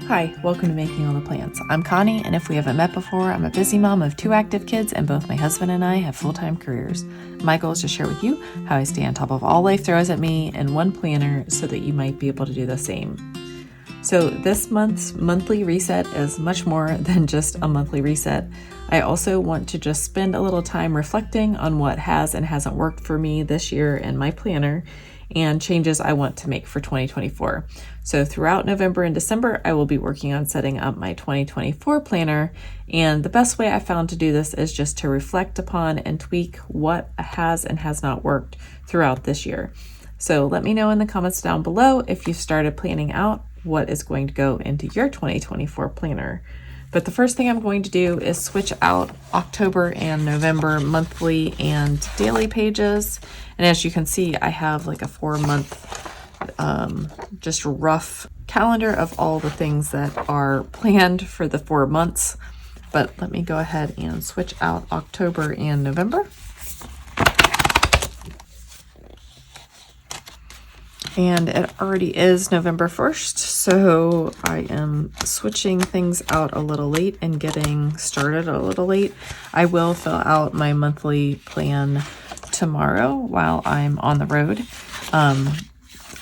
Hi, welcome to Making All the Plans. I'm Connie, and if we haven't met before, I'm a busy mom of 2 active kids, and both my husband and I have full-time careers. My goal is to share with you how I stay on top of all life throws at me in one planner so that you might be able to do the same. So this month's monthly reset is much more than just a monthly reset. I also want to just spend a little time reflecting on what has and hasn't worked for me this year in my planner and changes I want to make for 2024. So throughout November and December, I will be working on setting up my 2024 planner. And the best way I found to do this is just to reflect upon and tweak what has and has not worked throughout this year. So let me know in the comments down below if you've started planning out what is going to go into your 2024 planner. But the first thing I'm going to do is switch out October and November monthly and daily pages. And as you can see, I have like a 4-month just rough calendar of all the things that are planned for the 4 months. But let me go ahead and switch out October and November. And it already is November 1st, so I am switching things out a little late and getting started a little late. I will fill out my monthly plan tomorrow while I'm on the road.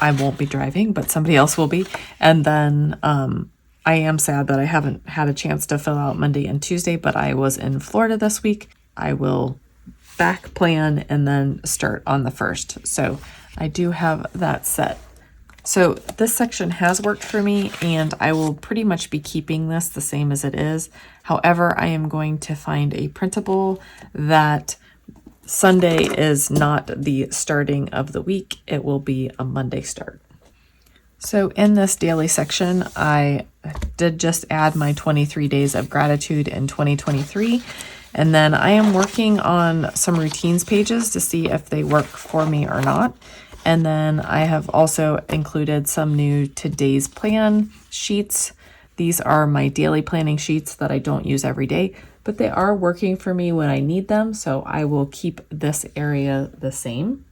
I won't be driving, but somebody else will be. And then I am sad that I haven't had a chance to fill out Monday and Tuesday, but I was in Florida this week. I will back plan and then start on the 1st. So I do have that set. So this section has worked for me, and I will pretty much be keeping this the same as it is. However, I am going to find a printable that Sunday is not the starting of the week. It will be a Monday start. So in this daily section, I did just add my 23 days of gratitude in 2023. And then I am working on some routines pages to see if they work for me or not. And then I have also included some new today's plan sheets. These are my daily planning sheets that I don't use every day, but they are working for me when I need them. So I will keep this area the same.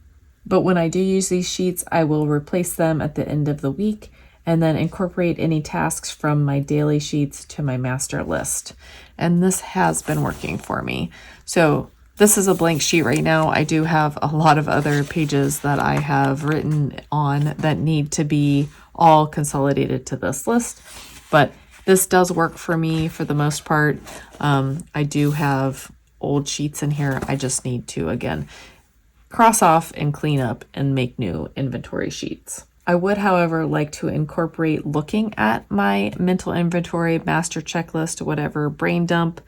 But when I do use these sheets, I will replace them at the end of the week and then incorporate any tasks from my daily sheets to my master list. And this has been working for me. So this is a blank sheet right now. I do have a lot of other pages that I have written on that need to be all consolidated to this list, but this does work for me for the most part. I do have old sheets in here. I just need to, again, cross off and clean up and make new inventory sheets. I would, however, like to incorporate looking at my mental inventory, master checklist, whatever, brain dump,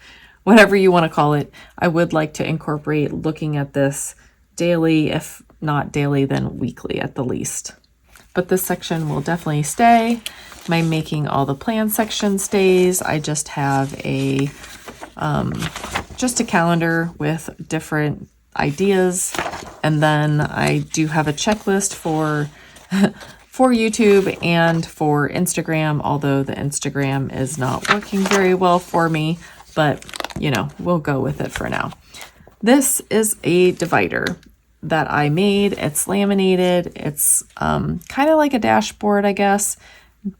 whatever you want to call it. I would like to incorporate looking at this daily, if not daily, then weekly at the least. But this section will definitely stay. My making all the plan section stays. I just have a calendar with different ideas. And then I do have a checklist for YouTube and for Instagram, although the Instagram is not working very well for me, but you know, we'll go with it for now. This is a divider that I made. It's laminated. It's kind of like a dashboard, I guess,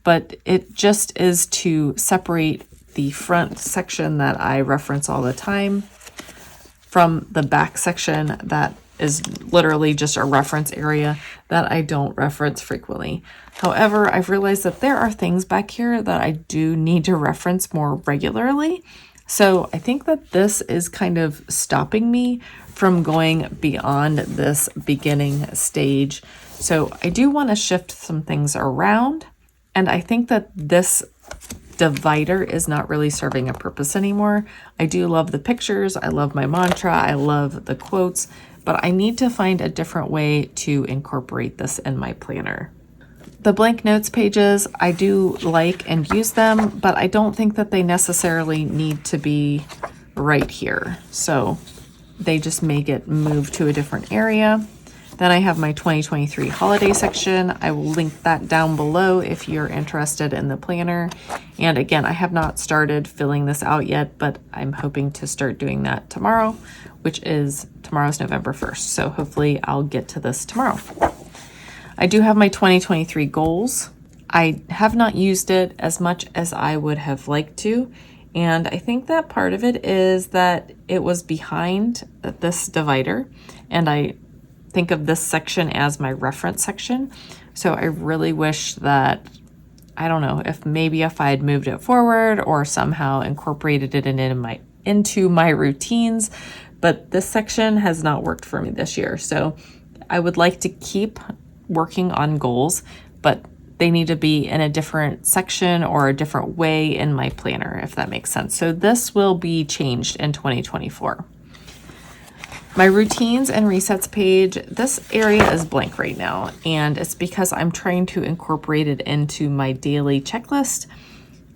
but it just is to separate the front section that I reference all the time from the back section that is literally just a reference area that I don't reference frequently. However, I've realized that there are things back here that I do need to reference more regularly. So I think that this is kind of stopping me from going beyond this beginning stage. So I do want to shift some things around. And I think that this divider is not really serving a purpose anymore. I do love the pictures. I love my mantra. I love the quotes, but I need to find a different way to incorporate this in my planner. The blank notes pages, I do like and use them, but I don't think that they necessarily need to be right here. So they just make it move to a different area. Then I have my 2023 holiday section. I will link that down below if you're interested in the planner. And again, I have not started filling this out yet, but I'm hoping to start doing that tomorrow, which is tomorrow's November 1st. So hopefully I'll get to this tomorrow. I do have my 2023 goals. I have not used it as much as I would have liked to. And I think that part of it is that it was behind this divider. And I think of this section as my reference section. So I really wish that, I don't know, if I had moved it forward or somehow incorporated it into my routines, but this section has not worked for me this year. So I would like to keep working on goals, but they need to be in a different section or a different way in my planner, if that makes sense. So this will be changed in 2024. My routines and resets page, this area is blank right now, and it's because I'm trying to incorporate it into my daily checklist.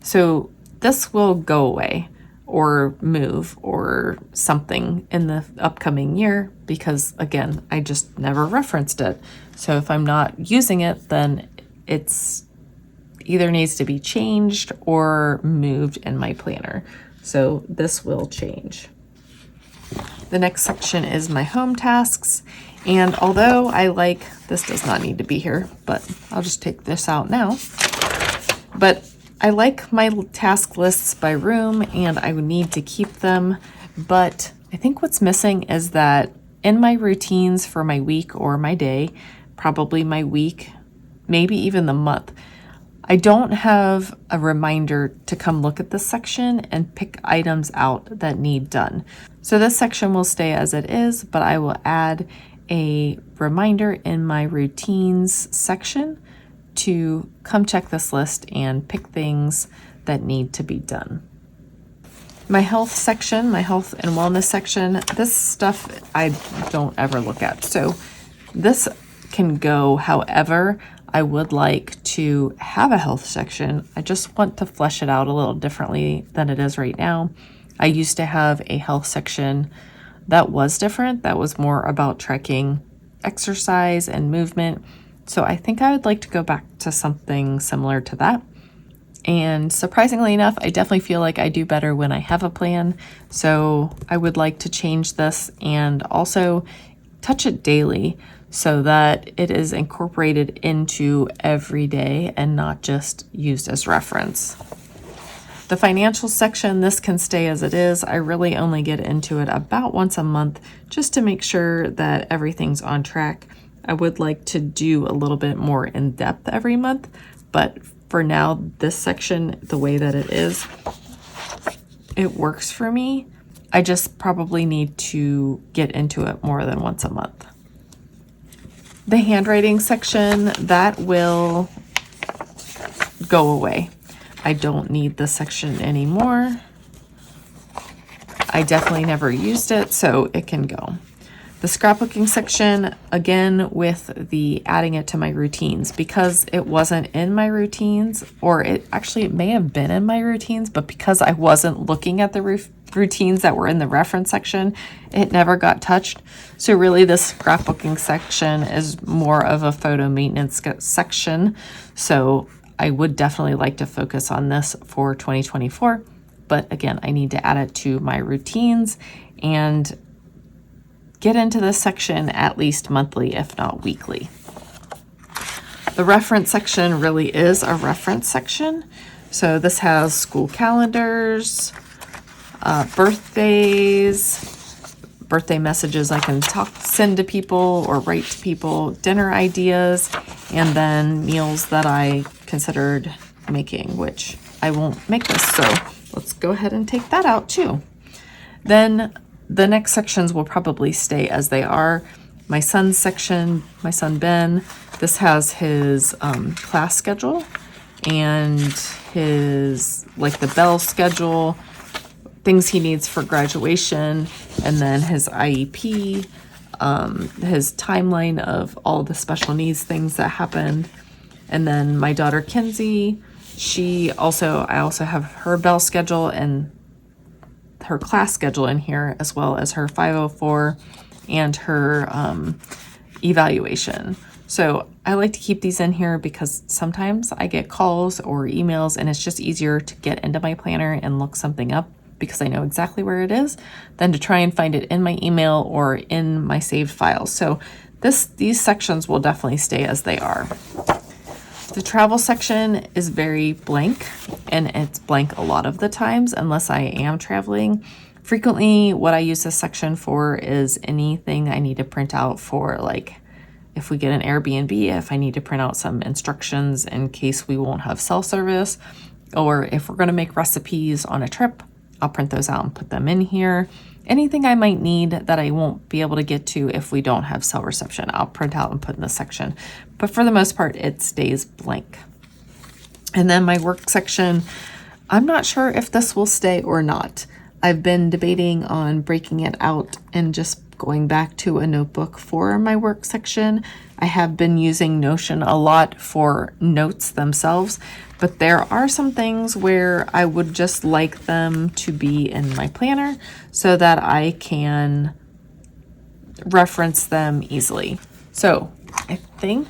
So this will go away or move or something in the upcoming year because, again, I just never referenced it. So if I'm not using it, then it's either needs to be changed or moved in my planner. So this will change. The next section is my home tasks. And although this does not need to be here, but I'll just take this out now. But I like my task lists by room and I would need to keep them. But I think what's missing is that in my routines for my week or my day, probably my week, maybe even the month, I don't have a reminder to come look at this section and pick items out that need done. So this section will stay as it is, but I will add a reminder in my routines section to come check this list and pick things that need to be done. My health section, my health and wellness section, this stuff I don't ever look at. So this can go. However, I would like to have a health section. I just want to flesh it out a little differently than it is right now. I used to have a health section that was different, that was more about tracking exercise and movement. So I think I would like to go back to something similar to that. And surprisingly enough, I definitely feel like I do better when I have a plan. So I would like to change this and also touch it daily so that it is incorporated into every day and not just used as reference. The financial section, this can stay as it is. I really only get into it about once a month just to make sure that everything's on track. I would like to do a little bit more in depth every month, but for now, this section, the way that it is, it works for me. I just probably need to get into it more than once a month. The handwriting section, that will go away. I don't need this section anymore. I definitely never used it, so it can go. The scrapbooking section, again, with the adding it to my routines, because it wasn't in my routines, or it may have been in my routines, but because I wasn't looking at the routines that were in the reference section, it never got touched. So really this scrapbooking section is more of a photo maintenance section. So I would definitely like to focus on this for 2024. But again, I need to add it to my routines and get into this section at least monthly, if not weekly. The reference section really is a reference section. So this has school calendars, birthdays, birthday messages I can send to people or write to people, dinner ideas, and then meals that I considered making, which I won't make this. So let's go ahead and take that out too. Then the next sections will probably stay as they are. My son's section, my son Ben, this has his class schedule and his the bell schedule, things he needs for graduation, and then his IEP, his timeline of all the special needs things that happened. And then my daughter Kinsey, I also have her bell schedule and her class schedule in here, as well as her 504 and her evaluation. So I like to keep these in here because sometimes I get calls or emails and it's just easier to get into my planner and look something up because I know exactly where it is than to try and find it in my email or in my saved files. So these sections will definitely stay as they are. The travel section is very blank, and it's blank a lot of the times unless I am traveling. Frequently, what I use this section for is anything I need to print out for, like if we get an Airbnb, if I need to print out some instructions in case we won't have cell service, or if we're going to make recipes on a trip, I'll print those out and put them in here. Anything I might need that I won't be able to get to if we don't have cell reception, I'll print out and put in this section. But for the most part, it stays blank. And then my work section, I'm not sure if this will stay or not. I've been debating on breaking it out and just going back to a notebook for my work section. I have been using Notion a lot for notes themselves, but there are some things where I would just like them to be in my planner so that I can reference them easily. So I think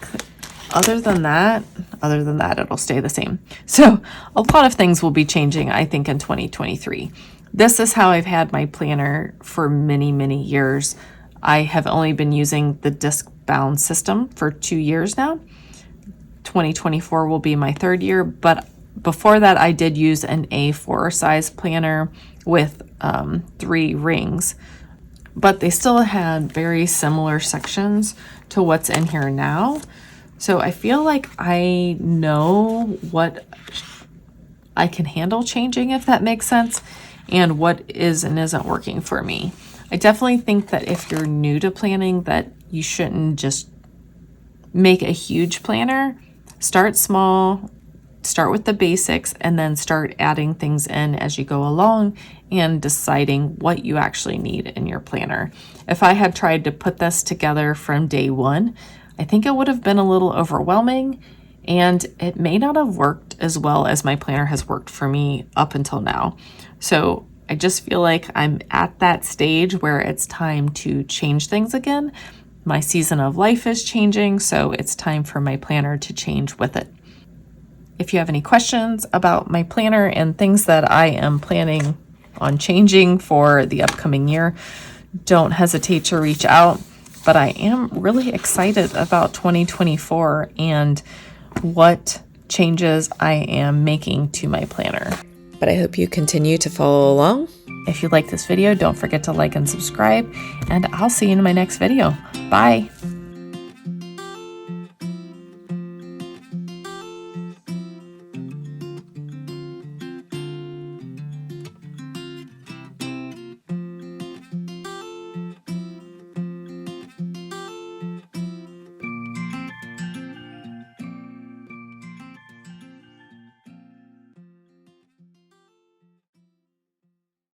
other than that, it'll stay the same. So a lot of things will be changing, I think, in 2023. This is how I've had my planner for many, many years. I have only been using the disc-bound system for 2 years now. 2024 will be my 3rd year, but before that I did use an A4 size planner with 3 rings, but they still had very similar sections to what's in here now. So I feel like I know what I can handle changing, if that makes sense, and what is and isn't working for me. I definitely think that if you're new to planning, that you shouldn't just make a huge planner. Start small, start with the basics, and then start adding things in as you go along and deciding what you actually need in your planner. If I had tried to put this together from day one, I think it would have been a little overwhelming, and it may not have worked as well as my planner has worked for me up until now. So I just feel like I'm at that stage where it's time to change things again. My season of life is changing, so it's time for my planner to change with it. If you have any questions about my planner and things that I am planning on changing for the upcoming year, don't hesitate to reach out. But I am really excited about 2024 and what changes I am making to my planner. But I hope you continue to follow along. If you like this video, don't forget to like and subscribe, and I'll see you in my next video. Bye.